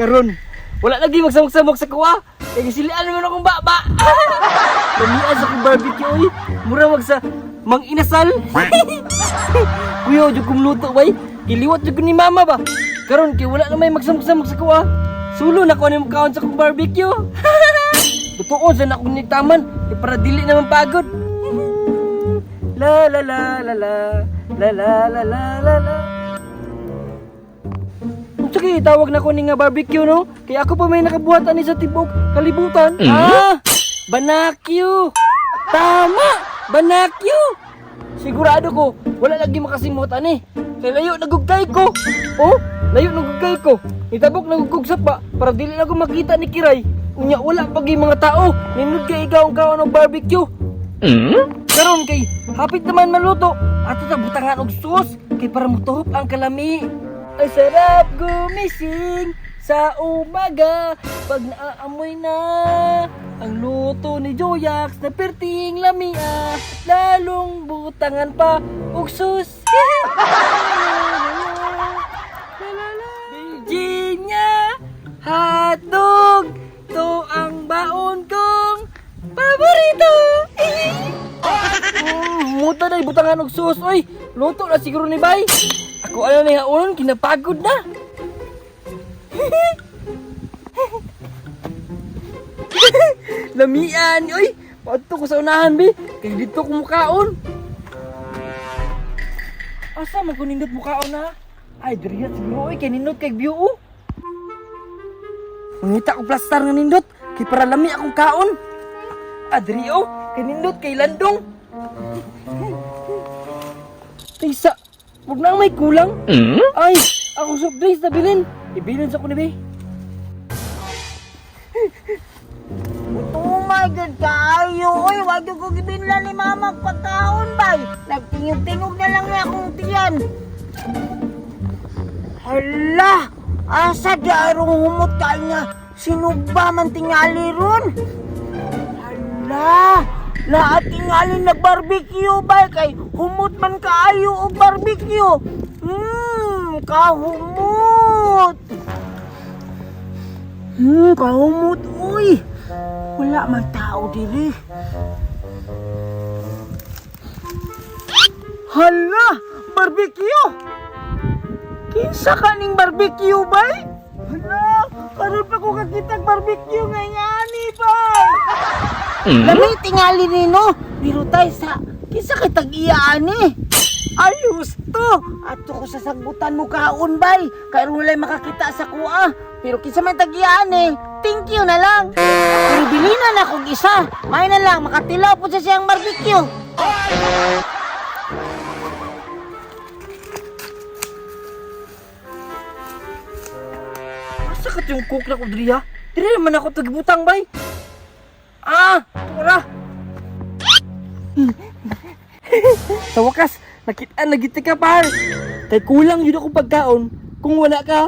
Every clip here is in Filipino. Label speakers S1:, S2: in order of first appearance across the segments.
S1: karon. Wala lagi magsamok-samok sa kuha. Kaya gisilian naman akong baba. Lamian sa kong barbecue, oy. Mura magsa mang inasal. Kuya, ojo kong luto, bay. Kiliwat ojo ni mama ba. Karon kay wala na may magsamok-samok sa kuha. Sulo na ko ni makaon sa kong barbecue. Totoo sa na akong nigtaman. Kaya para dili naman pagod. La la la la la la la la la la la. Sige, tawag na ko ni nga barbecue, no? Kaya ako pa may nakabuhatan ni sa tibok kalibutan. Banakyu! Tama! Banakyu! Sigurado ko, wala lagi makasimutan eh. Kaya layo nagugkay ko. Oh, layo nagugkay ko. Itabok nagugugsa pa para dili na ko makita ni Kiray. Unya wala pagi mga tao. Ninod kay ikaw ang kaon ng barbecue. Karon kay hapit naman maluto. Ato ta butangan og sauce kay para mutuhop ang kalami. Ay sarap gumising sa umaga pag naaamoy na ang luto ni Joyax na perting lamia, lalong butangan pa og sus. Virginia hotdog, to ang baon kong paborito. Muta na butangan og sus. Oy, luto na siguro ni Bay. Ako ano na yung kinapagod na. Lamian, oy. Pato ko sa unahan, be. Kaya dito ko mukaon. Asa man ko nindot mukaon na? Ay, diriya siguro, oy. Kaya nindot kay view, oh. Mangita ko plastar nga nindot. Kaya para lami akong kaon. Ah, diriya, oh. Kaya nindot kay landong. Tisa. Huwag na may kulang. Ay, ako soft drinks na bilhin. Ibilin sa ko ni Bay.
S2: Oh my God, kayo. Uy, wag yung ko gibinla ni mama pagkaon, bay. Nagtingog-tingog na lang niya akong tiyan. Hala, asa di arong humot kayo nga. Sino ba man tingali ron? Hala, lahat tingali nag-barbecue, bay. Kay humot man kaayo og barbecue. Kahumot. Kahumot, uy. Wala man tao diri. Hala, barbecue. Kinsa kaning barbecue, bay? Hala, karon pa ko kakitag barbecue ngayani, bay. Lami tingali nino. Biro tay sa kinsa kay tag-iyaan eh. Ayos to! Ato ko sa sagbutan mo kaon, bay. Kaya wala makakita sa kuha. Pero kinsa may tag-iyaan eh. Thank you na lang. Pero bilinan na akong isa. May na lang, makatilaw po sa siyang barbecue.
S1: Asa ka yung cook na ko, Dria? Diri naman ako tagibutang, bay. Tura. Sa wakas, nakita nagiti ka, par. Kay kulang yun ako pagkaon kung wala ka.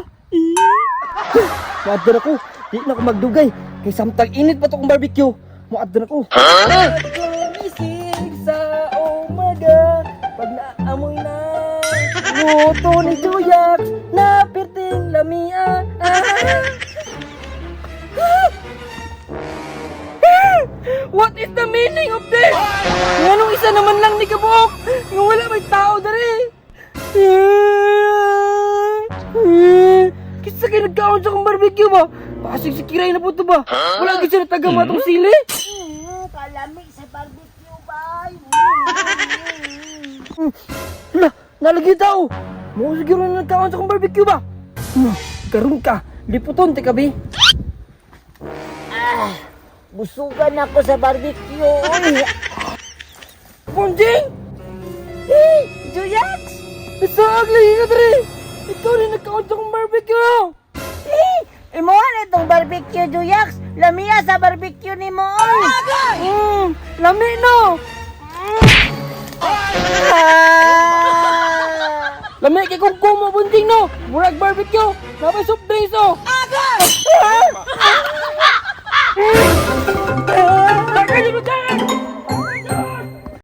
S1: Maadon ako. Di na ako magdugay. Kay samtang init pa to kong barbecue. Maadon ako. Gumising sa umaga pag naamoy na luto ni Joyax na perting lamia. What is the meaning of this? Nganong isa naman lang ni Kabuok? Nga wala may tao dari. Kisa kayo nagkaon sa kong barbecue ba? Pasig si Kiray na po ito ba? Wala kayo siya nataga matong sili?
S2: Kalamig sa barbecue, bay.
S1: Hala, nalagi tao. Mo siguro na nagkaon sa kong barbecue ba? Karun ka, liputon te kabi.
S2: Busugan ako sa barbecue. Uy.
S1: Punjing!
S2: Hey, Joyax!
S1: Nasaag lagi ka dari! Ikaw rin nagkaon sa kong barbecue!
S2: Hey, imuhan itong barbecue, Joyax. Lamia sa barbecue ni mo.
S1: Lami no! Lami kay kong kumo bunting no! Murag barbecue! Napay soft drinks oh! Agay!